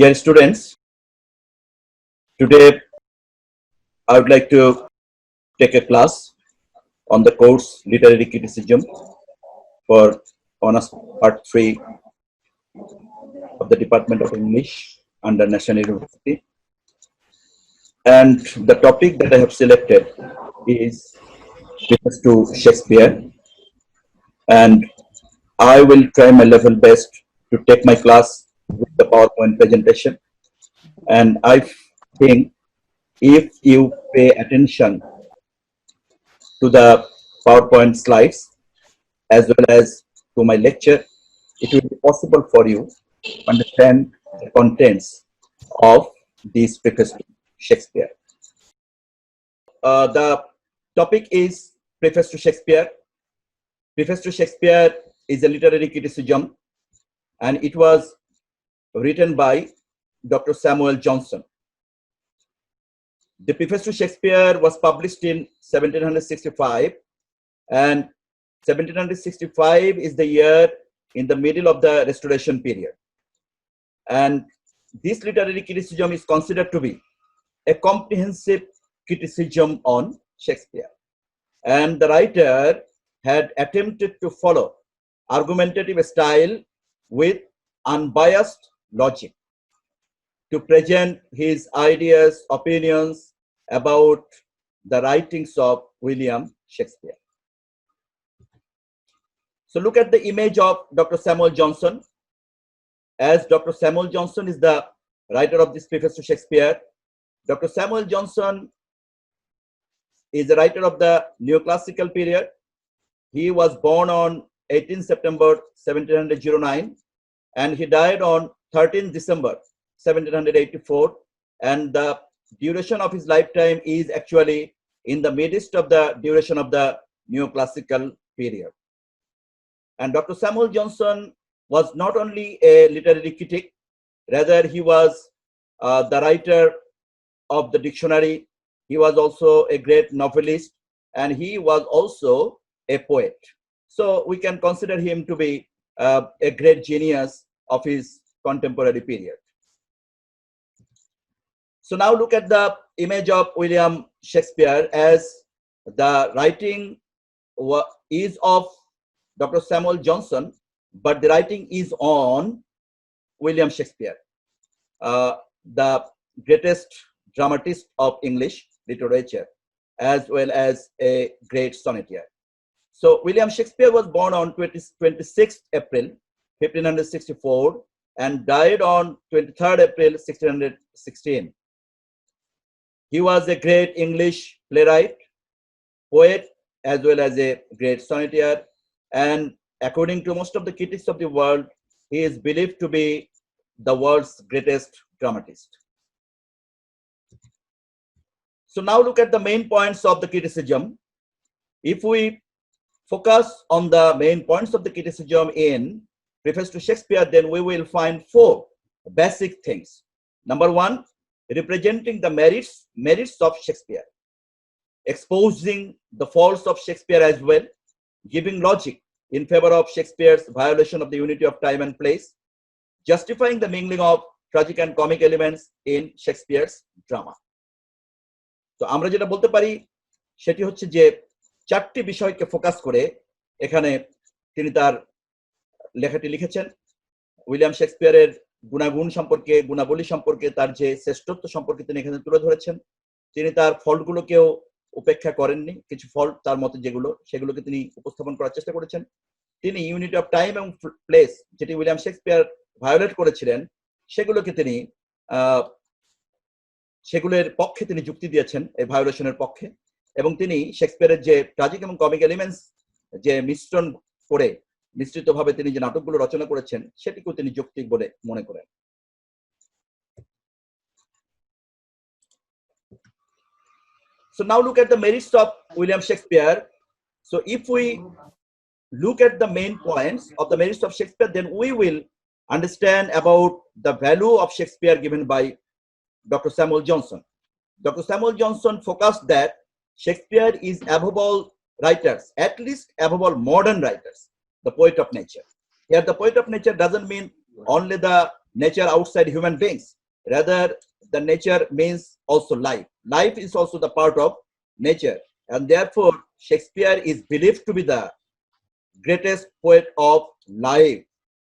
Dear students, today I would like to take a class on the course Literary Criticism for Honors Part 3 of the Department of English under National University. And the topic that I have selected is Preface to Shakespeare. And I will try my level best to take my class with the PowerPoint presentation. And I think if you pay attention to the PowerPoint slides as well as to my lecture, it will be possible for you to understand the contents of this preface to Shakespeare. The topic is Preface to Shakespeare. Preface to Shakespeare is a literary criticism, and it was written by Dr. Samuel Johnson. The Preface to Shakespeare was published in 1765, and 1765 is the year in the middle of the Restoration period. And this literary criticism is considered to be a comprehensive criticism on Shakespeare. And the writer had attempted to follow argumentative style with unbiased logic to present his ideas, opinions about the writings of William Shakespeare. So look at the image of Dr. Samuel Johnson. As Dr. Samuel Johnson is the writer of this Preface to Shakespeare, Dr. Samuel Johnson is the writer of the neoclassical period. He was born on 18 September 1709 and he died on 13 December 1784, and the duration of his lifetime is actually in the midst of the duration of the neoclassical period. And Dr. Samuel Johnson was not only a literary critic, rather he was the writer of the dictionary. He was also a great novelist, and he was also a poet. So we can consider him to be a great genius of his contemporary period. So now look at the image of William Shakespeare, as the writing is of Dr. Samuel Johnson, but the writing is on William Shakespeare, the greatest dramatist of English literature, as well as a great sonneteer. So William Shakespeare was born on 26th April 1564 and died on 23rd April 1616. He was a great English playwright, poet, as well as a great sonneteer, and according to most of the critics of the world, he is believed to be the world's greatest dramatist. So now look at the main points of the criticism. If we focus on the main points of the criticism in Preface to Shakespeare, then we will find four basic things. Number one, representing the merits of Shakespeare, exposing the faults of Shakespeare as well, giving logic in favor of Shakespeare's violation of the unity of time and place, justifying the mingling of tragic and comic elements in Shakespeare's drama. তো আমরা যেটা বলতে পারি সেটি হচ্ছে যে চারটি বিষয়কে ফোকাস করে এখানে তিনি তার লেখাটি লিখেছেন। উইলিয়াম শেক্সপিয়ারের গুণাগুণ সম্পর্কে, গুণাবলী সম্পর্কে, তার যে শ্রেষ্ঠত্ব সম্পর্কে তিনি এখানে তুলে ধরেছেন। তিনি তার ফল্টগুলোকেও উপেক্ষা করেননি, কিছু ফল্ট তার মতে যেগুলো, সেগুলোকে তিনি উপস্থাপন করার চেষ্টা করেছেন। তিনি ইউনিটি অফ টাইম এবং প্লেস, যেটি উইলিয়াম শেক্সপিয়ার ভায়োলেট করেছিলেন, সেগুলোকে তিনি সেগুলোর পক্ষে তিনি যুক্তি দিয়েছেন, এই ভায়োলেশনের পক্ষে। এবং তিনি শেক্সপিয়ারের যে ট্রাজিক এবং কমিক এলিমেন্টস যে মিশ্রণ করে মিশ্রিতভাবে তিনি যে নাটকগুলো রচনা করেছেন, সেটিকেও তিনি যৌক্তিক বলে মনে করেন। So now look at the merits of William Shakespeare. So if we look at the main points of the merits of Shakespeare, then we will understand about the value of Shakespeare given by Dr. Samuel Johnson. Dr. Samuel Johnson focused that Shakespeare is above all writers, at least above all modern writers, the poet of nature. Here the poet of nature doesn't mean only the nature outside human beings. Rather, the nature means also life. Life is also the part of nature, and therefore Shakespeare is believed to be the greatest poet of life,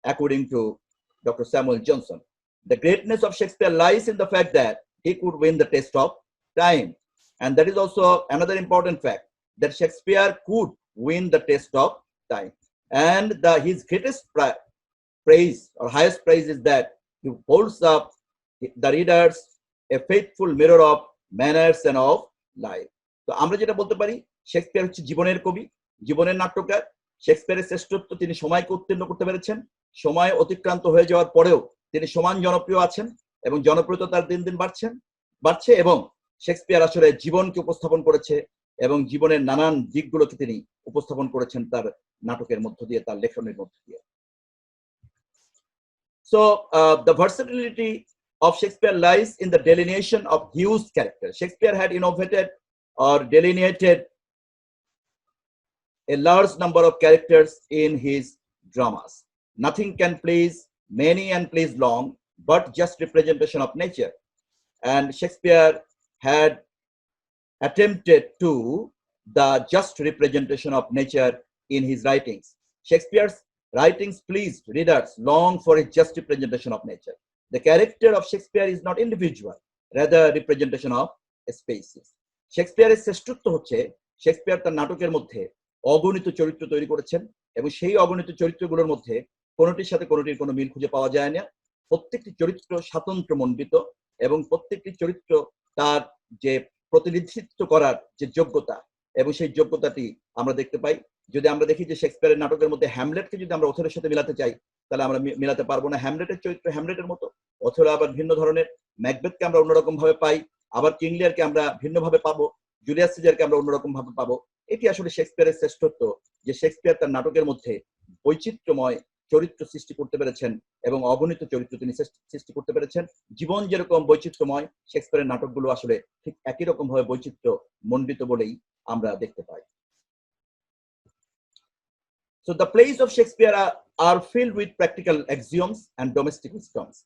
according to Dr. Samuel Johnson. The greatness of Shakespeare lies in the fact that he could win the test of time. And that is also another important fact, that Shakespeare could win the test of time. And his greatest praise or highest praise is that he holds up the readers a faithful mirror of manners and of life. তো আমরা যেটা বলতে পারি, Shakespeare হচ্ছে জীবনের কবি, জীবনের নাট্যকার। শেক্সপিয়ারের শ্রেষ্ঠত্ব তিনি সময়কে উত্তীর্ণ করতে পেরেছেন। সময় অতিক্রান্ত হয়ে যাওয়ার পরেও তিনি সমান জনপ্রিয় আছেন এবং জনপ্রিয়তা তার দিন দিন বাড়ছে এবং শেক্সপিয়ার আসলে জীবনকে উপস্থাপন করেছে এবং জীবনের নানান দিকগুলোকে তিনি উপস্থাপন করেছেন তার নাটকের মধ্য দিয়ে, তার লেখনের মধ্য দিয়ে। So the versatility of Shakespeare lies in the delineation of Hugh's character. Shakespeare had innovated or delineated a large number of characters in his dramas. Nothing can please many and please long, but just representation of nature. And Shakespeare had attempted to the just representation of nature in his writings. Shakespeare's writings pleased readers long for a just representation of nature. The character of Shakespeare is not individual, rather representation of species. শেক্সপিয়ারের শ্রেষ্ঠত্ব হচ্ছে Shakespeare তার নাটকের মধ্যে অগণিত চরিত্র তৈরি করেছেন এবং সেই অগণিত চরিত্রগুলোর মধ্যে কোনোটির সাথে কোনোটির কোনো মিল খুঁজে পাওয়া যায় না। প্রত্যেকটি চরিত্র স্বাতন্ত্র্য মণ্ডিত এবং প্রত্যেকটি চরিত্র তার যে প্রতিনিধিত্ব করার যে যোগ্যতা এবং সেই যোগ্যতাটি আমরা দেখতে পাই। যদি আমরা দেখি যে শেক্সপিয়ারের নাটকের মধ্যে হ্যামলেটকে যদি আমরা ওথেলোর সাথে মিলাতে চাই, তাহলে আমরা মিলাতে পারবো না। হ্যামলেটের চরিত্র হ্যামলেটের মতো, ওথেলো আবার ভিন্ন ধরনের। ম্যাকবেথকে আমরা অন্যরকম ভাবে পাই, আবার কিং লিয়ারকে আমরা ভিন্নভাবে পাবো, জুলিয়াস সিজারকে আমরা অন্যরকম ভাবে পাবো। এটি আসলে শেক্সপিয়ারের শ্রেষ্ঠত্ব, যে শেক্সপিয়ার তার নাটকের মধ্যে বৈচিত্র্যময় চরিত্র সৃষ্টি করতে পেরেছেন এবং অগণিত চরিত্র তিনি সৃষ্টি করতে পেরেছেন। জীবন যেরকম বৈচিত্র্যময়, শেক্সপিয়ারের নাটকগুলো আসলে ঠিক একই রকম ভাবে বৈচিত্র্য মণ্ডিত বলেই আমরা দেখতে পাই। So the plays of Shakespeare are filled with practical axioms and domestic wisdoms.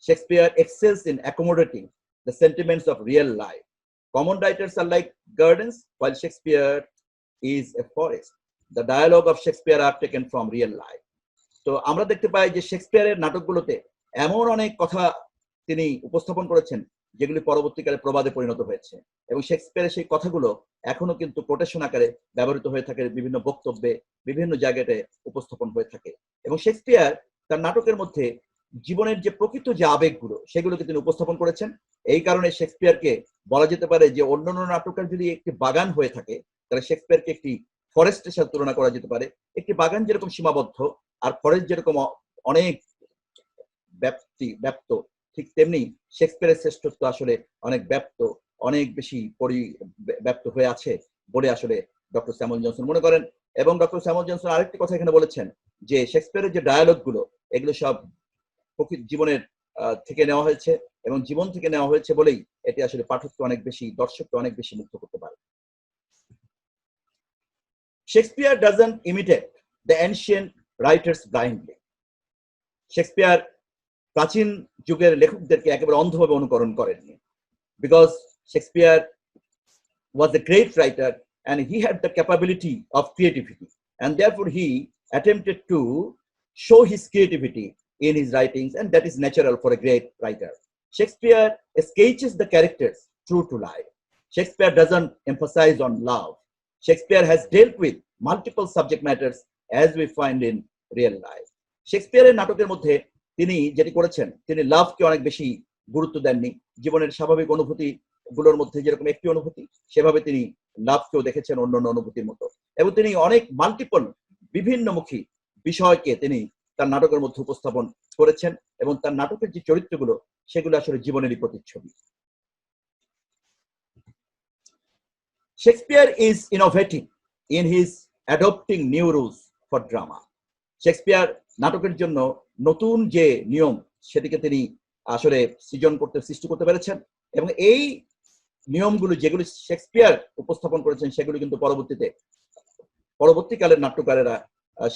Shakespeare excels in accommodating the sentiments of real life. Common writers are like gardens, while Shakespeare is a forest. The dialogue of Shakespeare are taken from real life. তো আমরা দেখতে পাই যে শেক্সপিয়ারের নাটকগুলোতে এমন অনেক কথা তিনি উপস্থাপন করেছেন যেগুলি পরবর্তীকালে প্রবাদে পরিণত হয়েছে এবং শেক্সপিয়ারের সেই কথাগুলো এখনো কিন্তু কোটেশন আকারে ব্যবহৃত হয়ে থাকে, বিভিন্ন বক্তব্যে বিভিন্ন জায়গাতে উপস্থাপন হয়ে থাকে। এবং শেক্সপিয়ার তার নাটকের মধ্যে জীবনের যে প্রকৃত যে আবেগগুলো সেগুলোকে তিনি উপস্থাপন করেছেন। এই কারণে শেক্সপিয়ারকে বলা যেতে পারে যে অন্যান্য নাটকের যদি একটি বাগান হয়ে থাকে, তাহলে শেক্সপিয়ারকে একটি ফরেস্টের সাথে তুলনা করা যেতে পারে। একটি বাগান যেরকম সীমাবদ্ধ আর ফরেস্ট যেরকম অনেক ব্যাপ্ত, ঠিক তেমনি শেক্সপিয়ারের শ্রেষ্ঠত্ব আসলে অনেক ব্যাপ্ত, অনেক বেশি পরিব্যাপ্ত হয়ে আছে বলে আসলে ডক্টর স্যামুয়েল জনসন মনে করেন। এবং ডক্টর স্যামুয়েল জনসন আরেকটি কথা এখানে বলেছেন যে শেক্সপিয়ারের যে ডায়ালগ গুলো, এগুলো সব প্রকৃত জীবনের থেকে নেওয়া হয়েছে এবং জীবন থেকে নেওয়া হয়েছে বলেই এটি আসলে পাঠককে অনেক বেশি, দর্শককে অনেক বেশি মুগ্ধ করতে পারে। Shakespeare doesn't imitate the ancient writers blindly. Shakespeare প্রাচীন যুগের লেখকদেরকে একেবারে অন্ধভাবে অনুকরণ করেননি। Because Shakespeare was a great writer and he had the capability of creativity, and therefore he attempted to show his creativity in his writings, and that is natural for a great writer. Shakespeare sketches the characters true to life. Shakespeare doesn't emphasize on love. Shakespeare has dealt with multiple subject matters as we find in real life. শেক্সপিয়ারের নাটকের মধ্যে তিনি যেটি করেছেন, তিনি লাভকে অনেক বেশি গুরুত্ব দেননি। জীবনের স্বাভাবিক অনুভূতি গুলোর মধ্যে যেরকম একটি অনুভূতি, সেভাবে তিনি লাভকেও দেখেছেন অন্যান্য অনুভূতির মতো। এবং তিনি অনেক মাল্টিপল বিভিন্নমুখী বিষয়কে তিনি তার নাটকের মধ্যে উপস্থাপন করেছেন এবং তার নাটকের যে চরিত্রগুলো সেগুলো আসলে জীবনেরই প্রতিচ্ছবি। Shakespeare is innovating in his adopting new rules for drama. Shakespeare নাটকের জন্য নতুন যে নিয়ম সেটিকে তিনি আসলে সৃষ্টি করতে পেরেছেন এবং এই নিয়মগুলো যেগুলি শেক্সপিয়ার উপস্থাপন করেছেন সেগুলি কিন্তু পরবর্তীকালের নাট্যকারেরা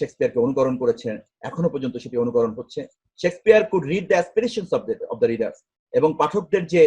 শেক্সপিয়ারকে অনুকরণ করেছেন, এখনো পর্যন্ত সেটি অনুকরণ হচ্ছে। Shakespeare could read the aspirations of the readers, এবং পাঠকদের যে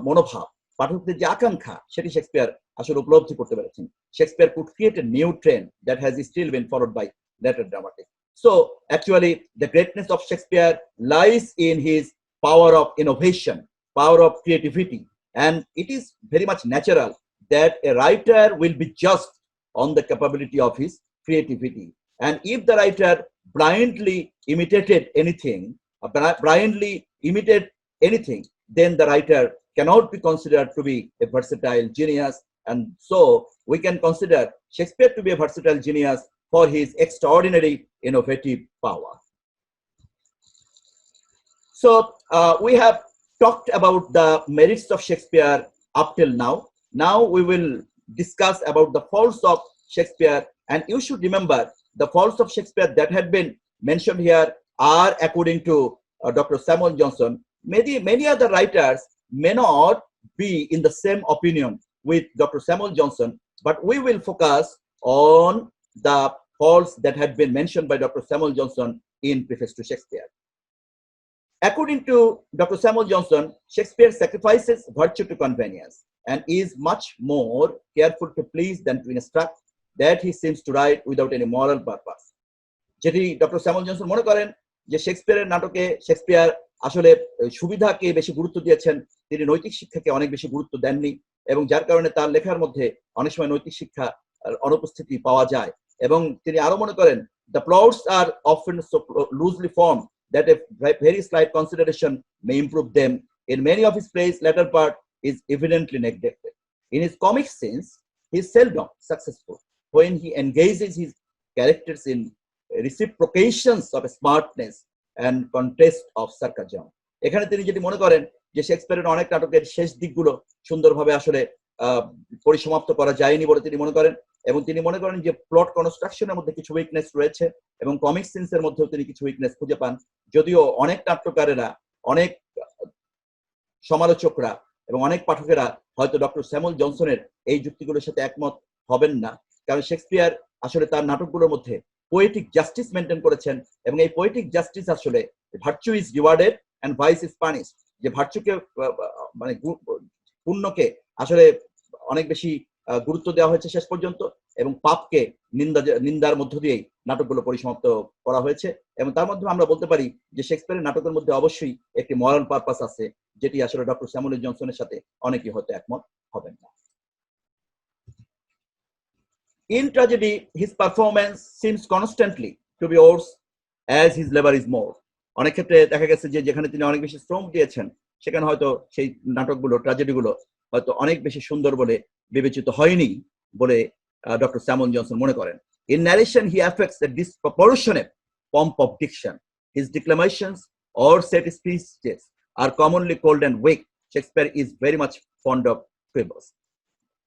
মনোভাব, পাঠকদের যে আকাঙ্ক্ষা, সেটি শেক্সপিয়ার আসলে উপলব্ধি করতে পেরেছেন। Shakespeare could create a new trend that has still been followed by later dramatists. So actually the greatness of Shakespeare lies in his power of innovation, power of creativity, and it is very much natural that a writer will be judged on the capability of his creativity. And if the writer blindly imitated anything, then the writer cannot be considered to be a versatile genius. And so we can consider Shakespeare to be a versatile genius for his extraordinary innovative power. So we have talked about the merits of Shakespeare up till now. Now we will discuss about the faults of Shakespeare, and you should remember the faults of Shakespeare that had been mentioned here are, according to Dr. Samuel Johnson. Many other writers may not be in the same opinion with Dr. Samuel Johnson, but we will focus on the faults that had been mentioned by Dr. Samuel Johnson in Preface to Shakespeare. According to Dr. Samuel Johnson, Shakespeare sacrifices virtue to convenience and is much more careful to please than to instruct, that he seems to write without any moral purpose. যেটি doctor Samuel Johnson মনে করেন যে শেক্সপিয়ারের নাটকে Shakespeare আসলে সুবিধাকে বেশি গুরুত্ব দিয়েছেন, তিনি নৈতিক শিক্ষাকে অনেক বেশি গুরুত্ব দেননি, এবং যার কারণে তার লেখার মধ্যে অনেক সময় নৈতিক শিক্ষা অনুপস্থিতি পাওয়া যায়। এবং তিনি আরো মনে করেন, the plots are often so loosely formed that a very slight consideration may improve them. In many of his plays, latter part is evidently neglected. In his comic scenes, he is seldom successful when he engages his characters in reciprocations of smartness and contest of sarcasm. এখানে তিনি যেটি মনে করেন যে শেক্সপিয়ারের অনেক নাটকের শেষ দিকগুলো সুন্দরভাবে আসলে পরিসমাপ্ত করা যায়নি বলে তিনি মনে করেন, এবং তিনি মনে করেন যে প্লট কনস্ট্রাকশনের মধ্যে কিছু উইকনেস রয়েছে, এবং কমিক সিনসের মধ্যেও তিনি কিছু উইকনেস খুঁজে পান। যদিও অনেক নাট্যকারেরা, অনেক সমালোচকরা এবং অনেক পাঠকেরা হয়তো ডক্টর স্যামুয়েল জনসনের এই যুক্তিগুলোর সাথে একমত হবেন না, কারণ শেক্সপিয়ার আসলে তার নাটকগুলোর মধ্যে পোয়েটিক জাস্টিস মেনটেন করেছেন, এবং এই পোয়েটিক জাস্টিস আসলে virtue is rewarded and vice is punish, যে ভার্চুকে মানে পুণ্যকে আসলে অনেক বেশি গুরুত্ব দেওয়া হয়েছে শেষ পর্যন্ত, এবং পাপকে নিন্দার মধ্য দিয়েই নাটকগুলো পরিসমাপ্ত করা হয়েছে। এবং তার মধ্যে আমরা বলতে পারি যে শেক্সপিয়ারের নাটকের মধ্যে অবশ্যই একটি মরাল পারপাস আছে, যেটি আসলে ডক্টর স্যামুয়েল জনসনের সাথে অনেকেই হয়তো একমত হবেন না। In tragedy, his performance seems constantly to be worse as his labor is more. অনেক ক্ষেত্রে দেখা গেছে যে যেখানে তিনি অনেক বেশি শ্রম দিয়েছেন, সেখানে হয়তো সেই নাটকগুলো, ট্র্যাজেডিগুলো হয়তো অনেক বেশি সুন্দর বলে বিবেচিত হয়নি বলে ডক্টর স্যামুয়েল জনসন মনে করেন। In narration, he affects a disproportionate pomp of diction. His declamations or set speeches are commonly cold and weak. Shakespeare is very much fond of quibbles.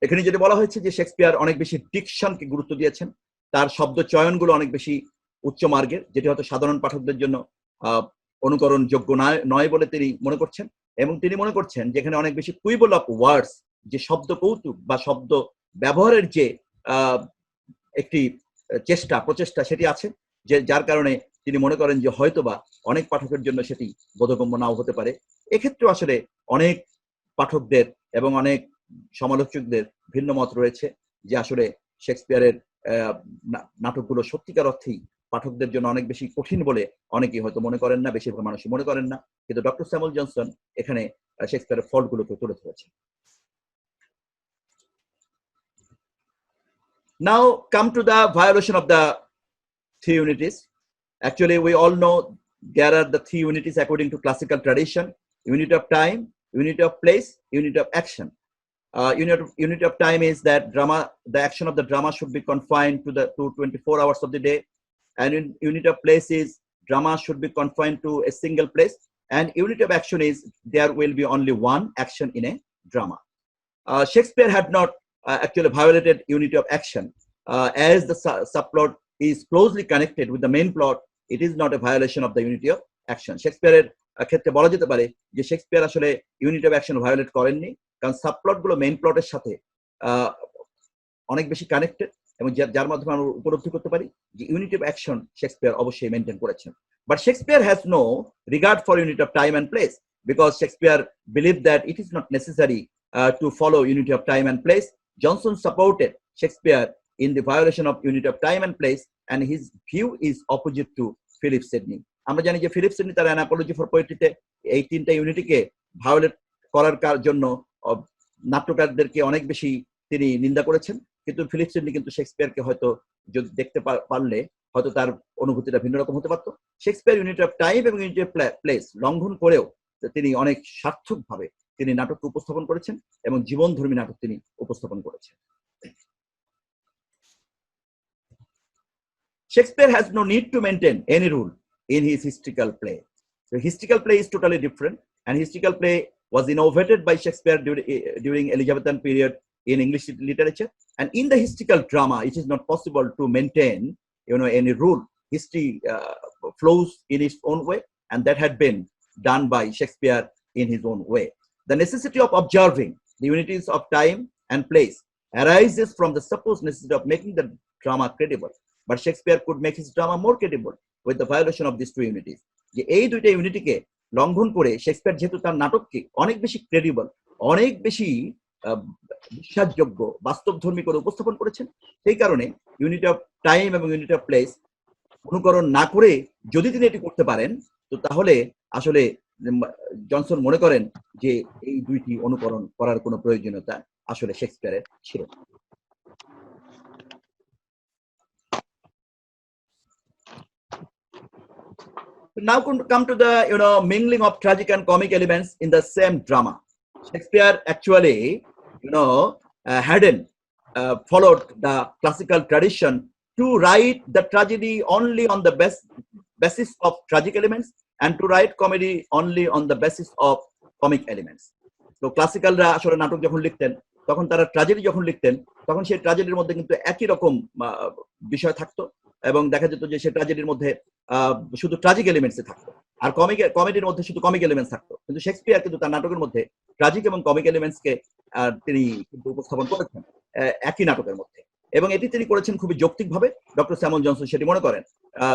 এখানে যেটা বলা হয়েছে যে শেক্সপিয়ার অনেক বেশি ডিকশনকে গুরুত্ব দিয়েছেন, তার শব্দ চয়নগুলো অনেক বেশি উচ্চ মার্গের, যেটি হয়তো সাধারণ পাঠকদের জন্য অনুকরণ যোগ্য নয় বলে তিনি মনে করছেন। এবং তিনি মনে করছেন যেখানে অনেক বেশি কুইবল অফ ওয়ার্ডস, যে শব্দ কৌতুক বা শব্দ ব্যবহারের যে একটি প্রচেষ্টা সেটি আছে, যে যার কারণে তিনি মনে করেন যে হয়তোবা অনেক পাঠকের জন্য সেটি বোধগম্য নাও হতে পারে। এক্ষেত্রে আসলে অনেক পাঠকদের এবং অনেক সমালোচকদের ভিন্ন মত রয়েছে যে আসলে শেক্সপিয়ারের নাটকগুলো সত্যিকার অর্থেই পাঠকদের জন্য অনেক বেশি কঠিন বলে অনেকেই হয়তো মনে করেন না, বেশিরভাগ মানুষই মনে করেন না, কিন্তু ডক্টর স্যামুয়েল জনসন এখানে শেক্সপিয়ারের ফল্টগুলোকে তুলে ধরেছে। Now come to the violation of the three unities. Actually, we all know there are the three unities according to classical tradition: unity of time, unity of place, unity of action. Unity of time is that the action of the drama should be confined to 24 hours of the day, and unity of place is drama should be confined to a single place, and unity of action is there will be only one action in a drama. Shakespeare had not actually violated unity of action, as the subplot is closely connected with the main plot. It is not a violation of the unity of action. Shakespeareর ক্ষেত্রে বলা যেতে পারে যে Shakespeare আসলে unity of action violet করেননি, কারণ subplot গুলো main প্লটের সাথে অনেক বেশি কানেক্টেড, এবং যার মাধ্যমে আমরা উপলব্ধি করতে পারি যে ইউনিটি অফ অ্যাকশন শেক্সপিয়ার অবশ্যই মেনটেন করেছেন। But Shakespeare has no regard for unit of time and place, because Shakespeare believed that it is not necessary to follow unity of time and place. Johnson supported Shakespeare in the violation of unity of time and place, and his view is opposite to Philip Sidney. আমরা জানি যে Philip Sydney তার অ্যানাপোলজি for পোয়েট্রিতে এই তিনটা ইউনিটিকে violet করার জন্য নাট্যকারদেরকে অনেক বেশি তিনি নিন্দা করেছেন, কিন্তু ফিলিপ সিডনি কিন্তু শেক্সপিয়ারকে হয়তো যদি দেখতে পারলে হয়তো তার অনুভূতিটা ভিন্ন রকম হতে পারতো। শেক্সপিয়ার ইউনিটি অফ টাইম এবং ইউনিটি অফ প্লেস লঙ্ঘন করেও তিনি অনেক সার্থকভাবে তিনি নাটককে উপস্থাপন করেছেন এবং জীবনধর্মী নাটক তিনি উপস্থাপন করেছেন। Shakespeare has no need to maintain any rule in his historical play. The historical play is totally different, and historical play was innovated by Shakespeare during Elizabethan period in English literature. And in the historical drama, it is not possible to maintain, any rule. History flows in its own way, and that had been done by Shakespeare in his own way. The necessity of observing the unities of time and place arises from the supposed necessity of making the drama credible. But Shakespeare could make his drama more credible with the violation of these two unities. যে এই দুইটা ইউনিটিকে লঙ্ঘন করে Shakespeare যেহেতু তার নাটককে অনেক বেশি credible, অনেক বেশি বিশ্বাসযোগ্য, বাস্তবধর্মী করে উপস্থাপন করেছেন, সেই কারণে ইউনিটি অফ টাইম এবং ইউনিটি অফ প্লেস অনুকরণ না করে যদি তিনি এটি করতে পারেন, তো তাহলে আসলে জনসন মনে করেন যে এই দুইটি অনুকরণ করার কোনো প্রয়োজনীয়তা আসলে শেক্সপিয়ারের ছিল না। Now come to the mingling of tragic and comic elements in the same drama. Shakespeare actually hadn't followed the classical tradition to write the tragedy only on the basis of tragic elements and to write comedy only on the basis of comic elements. So ক্লাসিক্যালরা আসলে নাটক যখন লিখতেন তখন তারা tragedy যখন লিখতেন তখন সেই ট্র্যাজেডির মধ্যে কিন্তু একই রকম বিষয় থাকতো এবং দেখা যেত যে সেই ট্র্যাজেডির মধ্যে শুধু ট্র্যাজিক এলিমেন্টস থাকতো, আর কমেডির মধ্যে শুধু কমিক এলিমেন্টস থাকতো। কিন্তু শেক্সপিয়ার কিন্তু তার নাটকের মধ্যে ট্র্যাজিক এবং কমিক এলিমেন্টস কে তিনি কিন্তু উপস্থাপন করেছেন একই নাটকের মধ্যে, এবং এটি তিনি করেছেন খুবই যৌক্তিকভাবে। ডক্টর স্যামুয়েল জনসন সেটি মনে করেন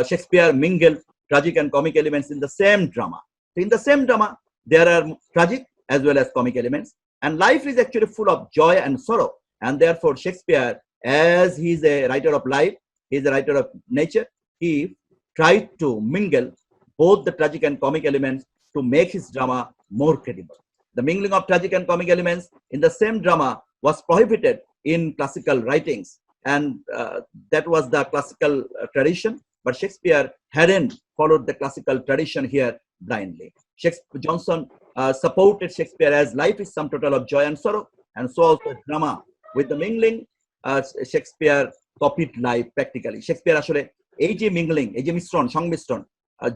Shakespeare mingle tragic and comic elements in the same drama. So in the same drama, there are tragic as well as comic elements, and life is actually full of joy and sorrow. And therefore, Shakespeare, as he is a writer of life, he is a writer of nature, he tried to mingle both the tragic and comic elements to make his drama more credible. The mingling of tragic and comic elements in the same drama was prohibited in classical writings, and that was the classical tradition. But Shakespeare hadn't followed the classical tradition here blindly. Johnson supported Shakespeare as life is sum total of joy and sorrow, and so also drama with the mingling. Shakespeare copied life practically. Shakespeare আসলে এই যে mingling, এই যে মিশ্রণ, সংমিশ্রণ,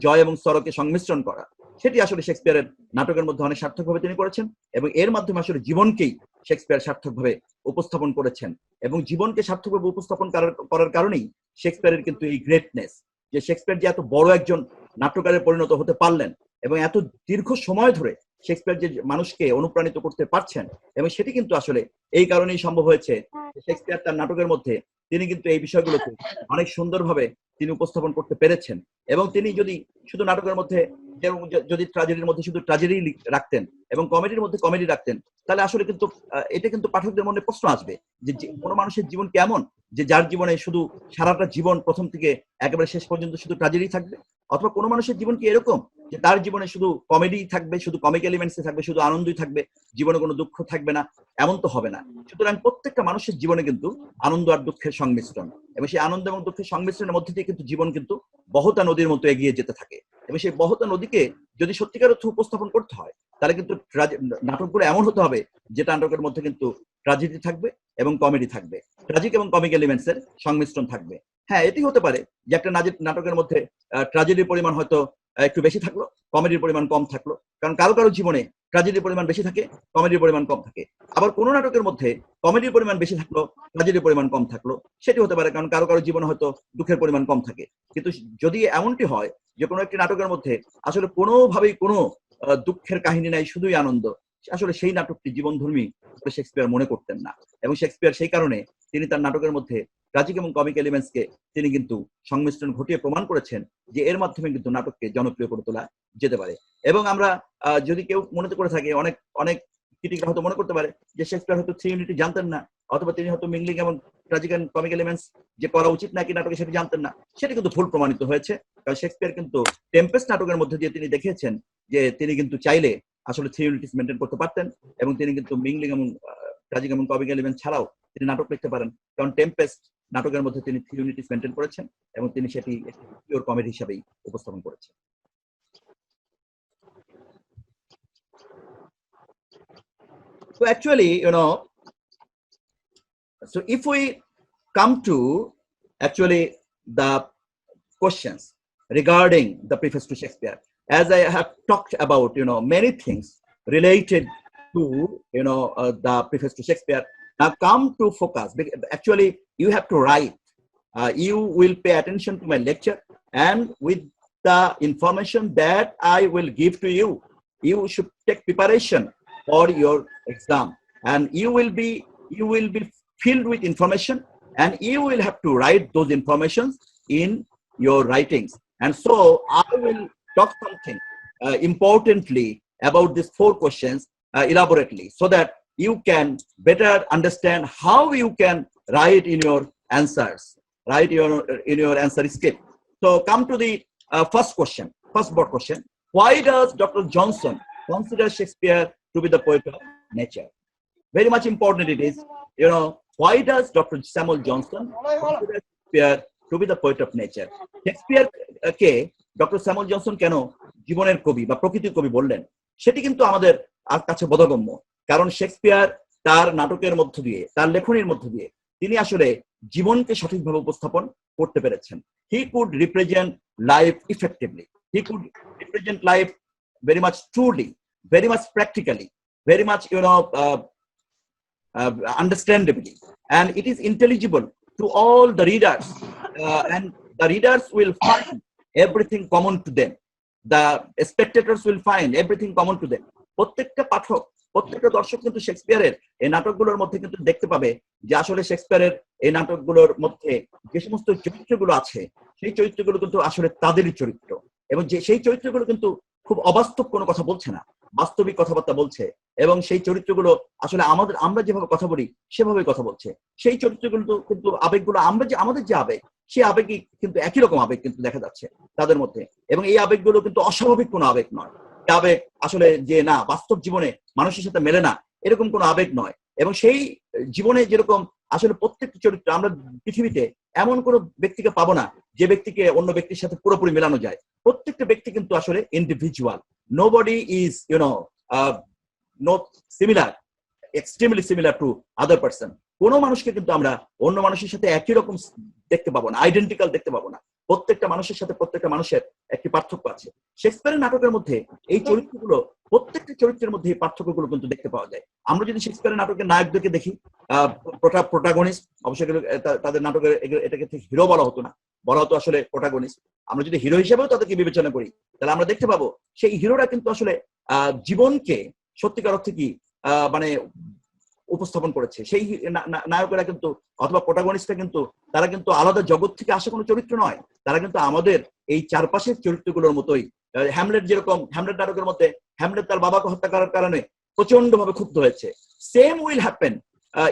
জয় এবং সরোকে সংমিশ্রণ করা, সেটি আসলে শেক্সপিয়ারের নাটকের মধ্যে অনেক সার্থকভাবে তিনি করেছেন, এবং এর মাধ্যমে আসলে জীবনকেই শেক্সপিয়ার সার্থকভাবে উপস্থাপন করেছেন। এবং জীবনকে সার্থকভাবে উপস্থাপন করার কারণেই শেক্সপিয়ারের কিন্তু এই গ্রেটনেস, যে শেক্সপিয়ার যে এত বড় একজন নাট্যকারে পরিণত হতে পারলেন এবং এত দীর্ঘ সময় ধরে শেক্সপিয়ার যে মানুষকে অনুপ্রাণিত করতে পারছেন, এবং সেটি কিন্তু আসলে এই কারণেই সম্ভব হয়েছে। শেক্সপিয়ার তার নাটকের মধ্যে তিনি কিন্তু এই বিষয়গুলোকে অনেক সুন্দরভাবে তিনি উপস্থাপন করতে পেরেছেন, এবং তিনি যদি শুধু নাটকের মধ্যে যদি ট্র্যাজেডির মধ্যে শুধু ট্র্যাজেডি রাখতেন এবং কমেডির মধ্যে কমেডি রাখতেন, তাহলে আসলে কিন্তু এটা কিন্তু পাঠকদের মনে প্রশ্ন আসবে যে কোনো মানুষের জীবন কেমন, যে যার জীবনে শুধু সারাটা জীবন প্রথম থেকে একেবারে শেষ পর্যন্ত শুধু ট্র্যাজেডি থাকবে, অথবা কোনো মানুষের জীবন কি এরকম যে তার জীবনে শুধু কমেডি থাকবে, শুধু কমিক এলিমেন্টস থাকবে, শুধু আনন্দই থাকবে, জীবনে কোনো দুঃখ থাকবে না, এমন তো হবে না। সুতরাং প্রত্যেকটা মানুষের জীবনে কিন্তু আনন্দ আর দুঃখের সংমিশ্রণ, এবং সেই আনন্দ এবং দুঃখের সংমিশ্রণের মধ্যে দিয়ে কিন্তু জীবন কিন্তু বহতা নদীর মতো এগিয়ে যেতে থাকে, এবং সেই বহতা নদীকে যদি সত্যিকার অর্থে উপস্থাপন করতে হয় তাহলে কিন্তু নাটকগুলো এমন হতে হবে যে নাটকের মধ্যে কিন্তু ট্র্যাজেডি থাকবে এবং কমেডি থাকবে, ট্র্যাজিক এবং কমিক এলিমেন্টস এর সংমিশ্রণ থাকবে। হ্যাঁ, এটি হতে পারে যে একটা নাটকের মধ্যে ট্র্যাজেডির পরিমাণ হয়তো একটু বেশি থাকলো, কমেডির পরিমাণ কম থাকলো, কারণ কারো কারো জীবনে ট্র্যাজেডির পরিমাণ বেশি থাকে, কমেডির পরিমাণ কম থাকে। আবার কোনো নাটকের মধ্যে কমেডির পরিমাণ বেশি থাকলো, ট্র্যাজেডির পরিমাণ কম থাকলো, সেটি হতে পারে কারণ কারো কারো জীবনে হয়তো দুঃখের পরিমাণ কম থাকে। কিন্তু যদি এমনটি হয় যে কোনো একটি নাটকের মধ্যে আসলে কোনোভাবেই কোনো দুঃখের কাহিনী নাই, শুধুই আনন্দ, আসলে সেই নাটকটি জীবনধর্মী শেক্সপিয়ার মনে করতেন না, এবং শেক্সপিয়ার সেই কারণে তিনি তার নাটকের মধ্যে ট্র্যাজিক এবং কমিক এলিমেন্টসকে তিনি কিন্তু সংমিশ্রণ ঘটিয়ে প্রমাণ করেছেন যে এর মাধ্যমে কিন্তু নাটককে জনপ্রিয় করে তোলা যেতে পারে। এবং আমরা যদি কেউ মনে করে থাকে, অনেক অনেক ক্রিটিকরা হয়তো মনে করতে পারে যে শেক্সপিয়ার হয়তো থ্রি ইউনিটি জানতেন না, অথবা তিনি হয়তো মিংলিং এবং ট্র্যাজিক এন্ড কমিক এলিমেন্টস যে করা উচিত নাকি নাটকে সেটা জানতেন না। সেটা কিন্তু ভুল প্রমাণিত হয়েছে, কারণ শেক্সপিয়ার কিন্তু টেম্পেস্ট নাটকের মধ্যে দিয়ে তিনি দেখিয়েছেন যে তিনি কিন্তু চাইলে আসলে থ্রি ইউনিটিস মেনটেন করতে পারতেন, এবং তিনি কিন্তু মিংলিং এবং ট্র্যাজিক এবং কমিক এলিমেন্টস ছাড়াও তিনি নাটক লিখতে পারেন, কারণ টেম্পেস্ট নাটকের মধ্যে তিনি থ্রি ইউনিটিস মেনটেন করেছেন এবং তিনি সেটি পিওর কমেডি হিসাবেই উপস্থাপন করেছেন। So actually, so if we come to actually the questions regarding the preface to Shakespeare, as I have talked about, many things related to, the preface to Shakespeare. Now come to focus. Actually, you have to write. You will pay attention to my lecture, and with the information that I will give to you, you should take preparation for your exam, and you will be filled with information, and you will have to write those informations in your writings. And so I will talk something importantly about these 4 questions elaborately, so that you can better understand how you can write in your answers, in your answer script. So come to the first board question. Why does Dr. Johnson consider Shakespeare to be the poet of nature? Very much important it is. Why does Dr. Samuel Johnson consider Shakespeare to be the poet of nature? Shakespeare K doctor Samuel Johnson কেন জীবনের কবি বা প্রকৃতির কবি বললেন, সেটি কিন্তু আমাদের কাছে বোধগম্য। কারণ শেক্সপিয়ার তার নাটকের মধ্য দিয়ে, তার লেখনীর মধ্য দিয়ে তিনি আসলে জীবনকে সঠিকভাবে উপস্থাপন করতে পেরেছেন। He could represent life effectively, he could represent life very much truly, very much practically, very much understandably, and it is intelligible to all the readers, and the readers will find everything common to them, the spectators will find everything common to them. প্রত্যেকটা পাঠক, প্রত্যেকটা দর্শক কিন্তু শেক্সপিয়ারের এই নাটকগুলোর মধ্যে কিন্তু দেখতে পাবে যে আসলে শেক্সপিয়ারের এই নাটকগুলোর মধ্যে যে সমস্ত চরিত্রগুলো আছে, সেই চরিত্রগুলো কিন্তু আসলে তাদেরই চরিত্র, এবং যে সেই চরিত্রগুলো কিন্তু খুব অবাস্তব কোনো কথা বলছে না, বাস্তবিক কথাবার্তা বলছে, এবং সেই চরিত্রগুলো আসলে আমরা যেভাবে কথা বলি সেভাবেই কথা বলছে। সেই চরিত্রগুলো কিন্তু আবেগগুলো আমাদের যে আবেগ, সেই আবেগই কিন্তু একই রকম আবেগ কিন্তু দেখা যাচ্ছে তাদের মধ্যে, এবং এই আবেগগুলো কিন্তু অস্বাভাবিক কোনো আবেগ নয়। আবেগ আসলে যে না বাস্তব জীবনে মানুষের সাথে মেলে না, এরকম কোনো আবেগ নয়। এবং সেই জীবনে যেরকম আসলে প্রত্যেকটি চরিত্র, আমরা পৃথিবীতে এমন কোনো ব্যক্তিকে পাবো না যে ব্যক্তিকে অন্য ব্যক্তির সাথে পুরোপুরি মেলানো যায়। প্রত্যেকটা ব্যক্তি কিন্তু আসলে individual. Nobody is not similar, extremely similar to other person. কোনো মানুষকে কিন্তু আমরা অন্য মানুষের সাথে একই রকম দেখতে পাবো না, আইডেন্টিক্যাল দেখতে পাবো না। প্রত্যেকটা মানুষের সাথে প্রত্যেকটা মানুষের একটি পার্থক্য আছে। শেক্সপিয়ারের নাটকের মধ্যে এই চরিত্রগুলো, প্রত্যেকটা চরিত্রের মধ্যে এই পার্থক্যগুলো কিন্তু দেখতে পাওয়া যায়। আমরা যদি শেক্সপিয়ারের নাটকের নায়কদেরকে দেখি, প্রোটাগনিস্ট, অবশ্যই তাদের নাটকের এটাকে হিরো বলা হতো না, বলা হতো আসলে প্রোটাগনিস্ট। আমরা যদি হিরো হিসেবেও তাদেরকে বিবেচনা করি, তাহলে আমরা দেখতে পাবো সেই হিরোরা কিন্তু আসলে জীবনকে সত্যিকার অর্থে কি মানে উপস্থাপন করেছে। সেই নায়কেরা কিন্তু অথবা প্রোটাগনিস্টরা কিন্তু তারা কিন্তু আলাদা জগৎ থেকে আসা কোনো চরিত্র নয়, তারা কিন্তু আমাদের এই চারপাশের চরিত্রগুলোর মতোই। হ্যামলেট যেরকম, হ্যামলেট নাটকের মধ্যে হ্যামলেট তার বাবাকে হত্যা করার কারণে প্রচন্ড ভাবে ক্ষুব্ধ হয়েছে। Same will happen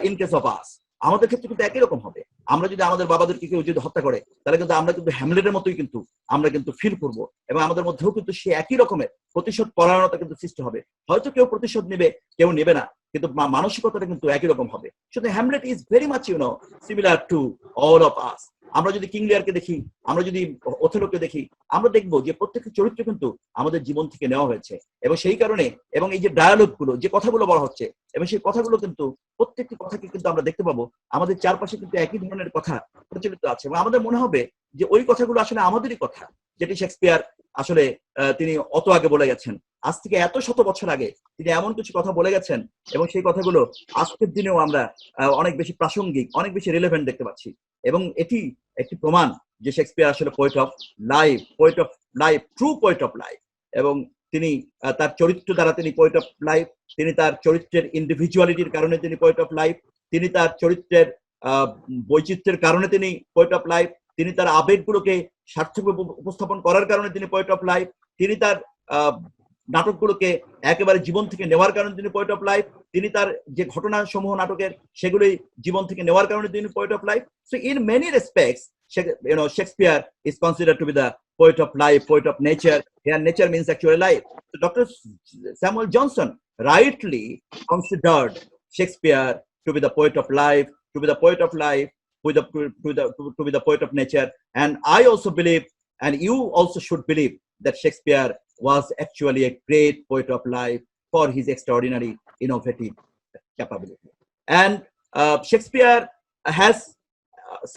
in case of us. আমাদের ক্ষেত্রে কিন্তু একই রকম হবে। আমরা যদি আমাদের বাবাদেরকে কেউ যদি হত্যা করে, তাহলে কিন্তু আমরা কিন্তু হ্যামলেটের মতোই কিন্তু আমরা কিন্তু ফিল করবো, এবং আমাদের মধ্যেও কিন্তু সে একই রকমের প্রতিশোধ পরায়ণতা কিন্তু সৃষ্টি হবে। হয়তো কেউ প্রতিশোধ নেবে, কেউ নেবে না, কিন্তু মানসিকতাটা কিন্তু একই রকম হবে। শুধু Hamlet is very much similar to all of us. আমরা যদি কিং লিয়ারকে দেখি, আমরা যদি ওথেলোকে দেখি, আমরা দেখবো যে প্রত্যেকটা চরিত্র কিন্তু আমাদের জীবন থেকে নেওয়া হয়েছে, এবং সেই কারণে, এবং এই যে ডায়ালগ গুলো, যে কথাগুলো বলা হচ্ছে, এবং সেই কথাগুলো কিন্তু প্রত্যেকটি কথাকে কিন্তু আমরা দেখতে পাবো আমাদের চারপাশে কিন্তু একই ধরনের কথা প্রচলিত আছে, এবং আমাদের মনে হবে যে ওই কথাগুলো আসলে আমাদেরই কথা, যেটি শেক্সপিয়ার আসলে তিনি অত আগে বলে গেছেন। আজ থেকে এত শত বছর আগে তিনি এমন কিছু কথা বলে গেছেন, এবং সেই কথাগুলো আজকের দিনেও আমরা অনেক বেশি প্রাসঙ্গিক, অনেক বেশি রিলেভেন্ট দেখতে পাচ্ছি। এবং এটি একটি প্রমাণ যে শেক্সপিয়ার আসলে poet of life, true poet of life. এবং তিনি তার চরিত্র দ্বারা তিনি পোয়েট অফ লাইফ, তিনি তার চরিত্রের ইন্ডিভিজুয়ালিটির কারণে তিনি পোয়েট অফ লাইফ, তিনি তার চরিত্রের বৈচিত্র্যের কারণে তিনি পোয়েট অফ লাইফ, তিনি তার আবেগগুলোকে সার্থকভাবে উপস্থাপন করার কারণে তিনি পোয়েট অফ লাইফ, তিনি তার নাটকগুলোকে একেবারে জীবন থেকে নেওয়ার কারণে তিনি পোয়েট অফ লাইফ, তিনি তার যে ঘটনা সমূহ নাটকের সেগুলি জীবন থেকে নেওয়ার কারণে তিনি poet of life. So in many respects Shakespeare is considered to be the poet of life, poet of nature. Here nature means actually life. So Dr. Samuel Johnson rightly considered Shakespeare to be the poet of life, to be the poet of life, to be the poet of nature. And I also believe, and you also should believe, that Shakespeare was actually a great poet of life for his extraordinary innovative capability. And Shakespeare has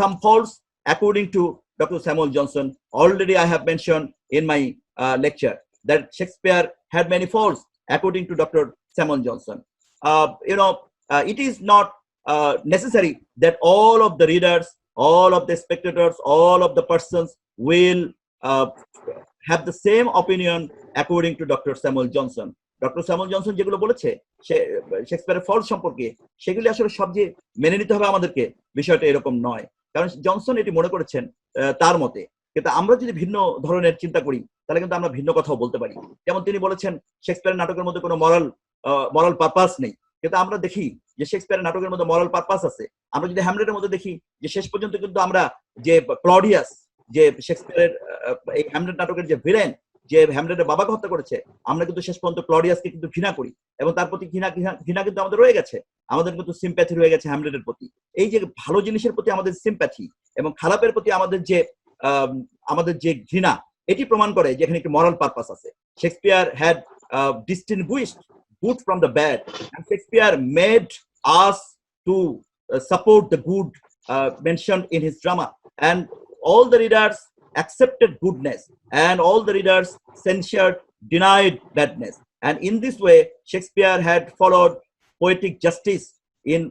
some faults according to Dr. Samuel Johnson. Already I have mentioned in my lecture that Shakespeare had many faults according to Dr. Samuel Johnson. It is not necessary that all of the readers, all of the spectators, all of the persons will have the same opinion according to Dr. Samuel Johnson. Doctor Samuel Johnson যেগুলো বলেছে শেক্সপিয়ারের ফল সম্পর্কে, সেগুলি আসলে সব যে মেনে নিতে হবে আমাদেরকে, বিষয়টা এরকম নয়। কারণ জনসন এটি মনে করেছেন তার মতে, কিন্তু আমরা যদি ভিন্ন ধরনের চিন্তা করি তাহলে কিন্তু আমরা ভিন্ন কথাও বলতে পারি। যেমন তিনি বলেছেন শেক্সপিয়ারের নাটকের মধ্যে কোনো মরাল পারপাস নেই, কিন্তু আমরা দেখি যে শেক্সপিয়ারের নাটকের মধ্যে মরাল পারপাস আছে। আমরা যদি হ্যামলেটের মধ্যে দেখি যে শেষ পর্যন্ত কিন্তু আমরা যে ক্লডিয়াস, যে শেক্সপিয়ারের এই হ্যামলেট নাটকের যে ভিলেন, যে হ্যামলেটের বাবাকে হত্যা করেছে, আমরা কিন্তু শেষ পর্যন্ত ক্লডিয়াসকে কিন্তু ঘৃণা করি, এবং তার প্রতি ঘৃণা কিন্তু আমাদের রয়ে গেছে, আমাদের কিন্তু সিম্প্যাথি রয়ে গেছে হ্যামলেটের প্রতি। এই যে ভালো জিনিসের প্রতি আমাদের সিম্প্যাথি এবং খারাপের প্রতি আমাদের যে ঘৃণা, এটি প্রমাণ করে যে এখানে একটি মরাল পারপাস আছে। Shakespeare had distinguished good from the bad, and Shakespeare made us to support the good mentioned in his drama, and all the readers accepted goodness, and all the readers censured, denied badness. And in this way, Shakespeare had followed poetic justice, in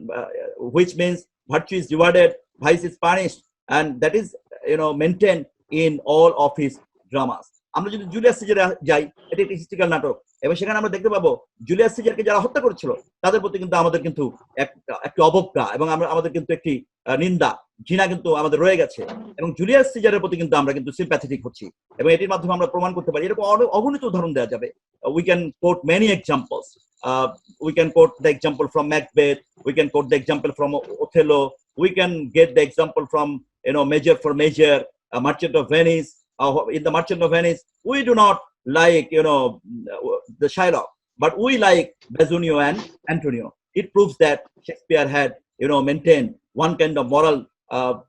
which means virtue is rewarded, vice is punished, and that is maintained in all of his dramas. আমরা যদি Julius সিজারে যাই, এটি একটি historical নাটক, এবং সেখানে আমরা দেখতে পাবো জুলিয়াস সিজারকে যারা হত্যা করেছিল তাদের প্রতি কিন্তু আমাদের কিন্তু একটি অবজ্ঞা এবং আমাদের কিন্তু একটি নিন্দা, ঘৃণা কিন্তু আমাদের রয়ে গেছে, এবং জুলিয়াস সিজারের প্রতি কিন্তু আমরা কিন্তু সিম্প্যাথেটিক হচ্ছি, এবং এটির মাধ্যমে আমরা প্রমাণ করতে পারি। এরকম অগণিত উদাহরণ দেওয়া যাবে। We can quote many examples. We can quote the example from Macbeth, we can quote the example from Othello, we can get the example from Measure for Measure, Merchant of Venice. In the Merchant of Venice, we do not like the Shylock, but we like Bassanio and Antonio. It proves that Shakespeare had maintained one kind of moral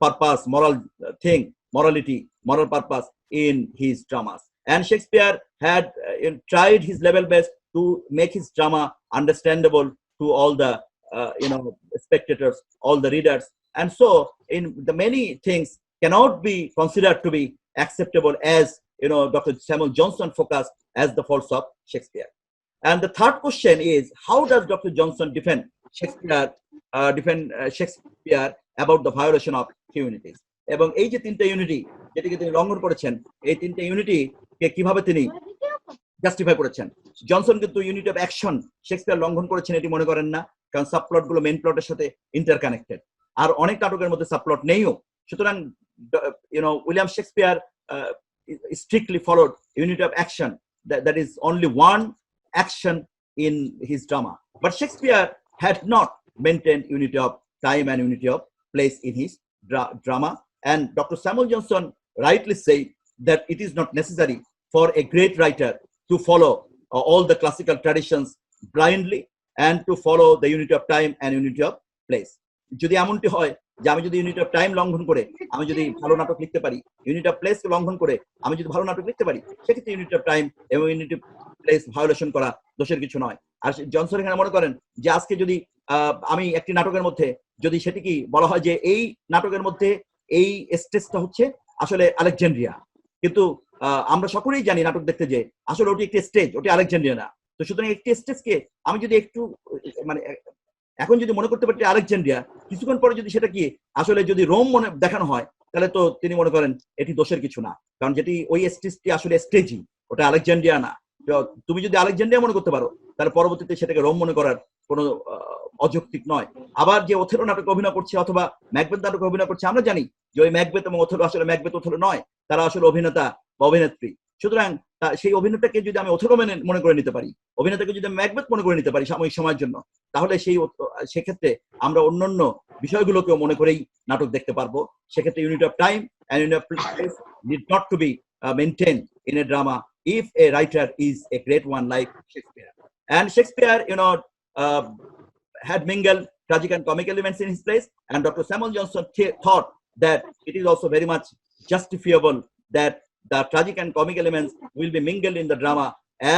purpose, moral thing, morality, moral purpose in his dramas. And Shakespeare had tried his level best to make his drama understandable to all the spectators, all the readers. And so in the many things cannot be considered to be acceptable as Dr. Samuel Johnson focused as the faults of Shakespeare. And the third question is, how does Dr. Johnson defend Shakespeare about the violation of humanities? এবং এই যে তিনটা unity যেটিকে তিনি লঙ্ঘন করেছেন, এই তিনটা ইউনিটিকে কিভাবে তিনি জাস্টিফাই করেছেন? জনসন কিন্তু ইউনিট অফ অ্যাকশন শেক্সপিয়ার লঙ্ঘন করেছেন এটি মনে করেন না, কারণ সাবপ্লট গুলো মেইন প্লটের সাথে ইন্টারকানেক্টেড, আর অনেক নাটকের মধ্যে সাবপ্লট নেইও। সুতরাং William Shakespeare strictly followed unit of action, that is only one action in his drama. But Shakespeare had not maintained unity of time and unity of place in his drama. And Dr. Samuel Johnson rightly said that it is not necessary for a great writer to follow all the classical traditions blindly and to follow the unity of time and unity of place. যদি এমনটি হয় যে আমি যদি unit of time লঙ্ঘন করে আমি যদি ভালো নাটক লিখতে পারি, ইউনিট অফ প্লেস লঙ্ঘন করে আমি যদি ভালো নাটক লিখতে পারি, সেক্ষেত্রে ইউনিট অফ টাইম এবং ইউনিট অফ প্লেস ভায়োলেশন করা দোষের কিছু নয়। আর জনসন এখানে মনে করেন যে আজকে যদি আমি একটি নাটকের মধ্যে যদি সেটি কি বলা হয় যে এই নাটকের মধ্যে এই স্টেজটা হচ্ছে আসলে আলেকজান্দ্রিয়া, কিন্তু আমরা সকলেই জানি নাটক দেখতে যে আসলে ওটি একটি স্টেজ, ওটি আলেকজান্দ্রিয়া না। তো সুতরাং একটি স্টেজকে আমি যদি একটু এখন যদি মনে করতে পারি আলেকজান্দ্রিয়া, কিছুক্ষণ পরে যদি সেটা কি আসলে যদি রোম মনে দেখানো হয়, তাহলে তো তিনি মনে করেন এটি দোষের কিছু না, কারণ যেটি ওই স্টেজটি আসলে স্টেজই, ওটা আলেকজান্দ্রিয়া না। তুমি যদি আলেকজান্দ্রিয়া মনে করতে পারো, তাহলে পরবর্তীতে সেটাকে রোম মনে করার কোনো অযৌক্তিক নয়। আবার যে ওথেলো নাটকে অভিনয় করছে অথবা ম্যাকবেথ নাটকে অভিনয় করছে, আমরা জানি যে ওই ম্যাকবেথ এবং ওথেলো আসলে ম্যাকবেথ ওথেলো নয়, তারা আসলে অভিনেতা বা অভিনেত্রী। সুতরাং সেই অভিনেতাকে যদি আমি ওথেলো মনে করে নিতে পারি, অভিনেতাকে যদি আমি ম্যাকবেথ মনে করে নিতে পারি সাময়িক সময়ের জন্য, তাহলে সেক্ষেত্রে আমরা অন্যান্য বিষয়গুলোকেও মনে করেই নাটক দেখতে পারবো। সেক্ষেত্রে unit of time and unit of place need not to be maintained in a drama if a writer is a great one like Shakespeare. And Shakespeare, had mingled tragic and comic elements in his plays, and Dr. Samuel Johnson thought that it is also very much justifiable that the tragic and comic elements will be mingled in the drama,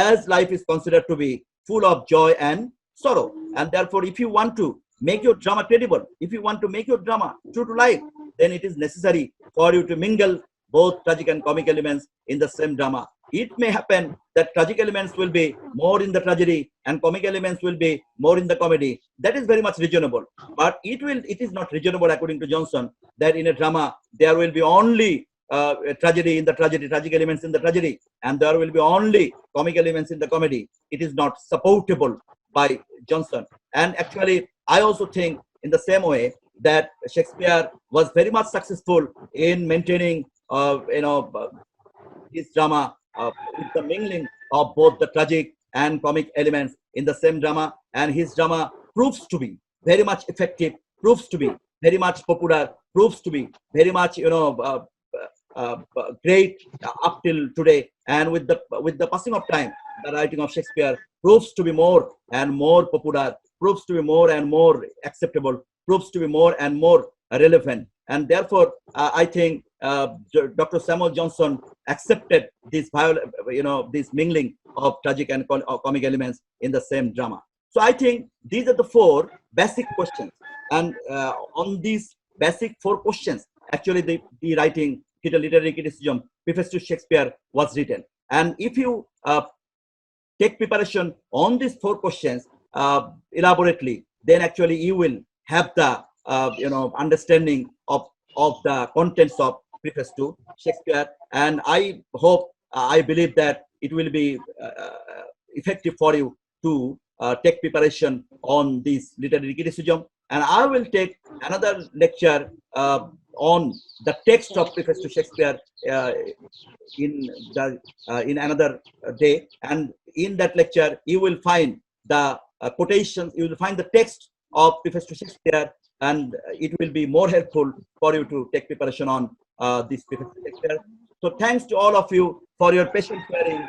as life is considered to be full of joy and sorrow. And therefore, if you want to make your drama credible, if you want to make your drama true to life, then it is necessary for you to mingle both tragic and comic elements in the same drama. It may happen that tragic elements will be more in the tragedy and comic elements will be more in the comedy. That is very much reasonable. But it is not reasonable, according to Johnson, that in a drama there will be only tragedy in the tragedy, tragic elements in the tragedy, and there will be only comic elements in the comedy. It is not supportable by Johnson. And actually, I also think in the same way that Shakespeare was very much successful in maintaining, his drama with the mingling of both the tragic and comic elements in the same drama, and his drama proves to be very much effective, proves to be very much popular, proves to be very much, great up till today. And with the passing of time, the writing of Shakespeare proves to be more and more popular, proves to be more and more acceptable, proves to be more and more relevant. And therefore, I think Dr. Samuel Johnson accepted this mingling of tragic and comic elements in the same drama. So I think these are the four basic questions, and on these basic four questions, actually the writing Literary Criticism Preface to Shakespeare was written. And if you take preparation on these four questions elaborately, then actually you will have the understanding of the contents of Preface to Shakespeare. And I hope, I believe that it will be effective for you to take preparation on this literary criticism. And I will take another lecture on the text of Preface to Shakespeare in another day. And in that lecture, you will find the quotations, you will find the text of Preface to Shakespeare, and it will be more helpful for you to take preparation on this Preface to Shakespeare. So thanks to all of you for your patient hearing.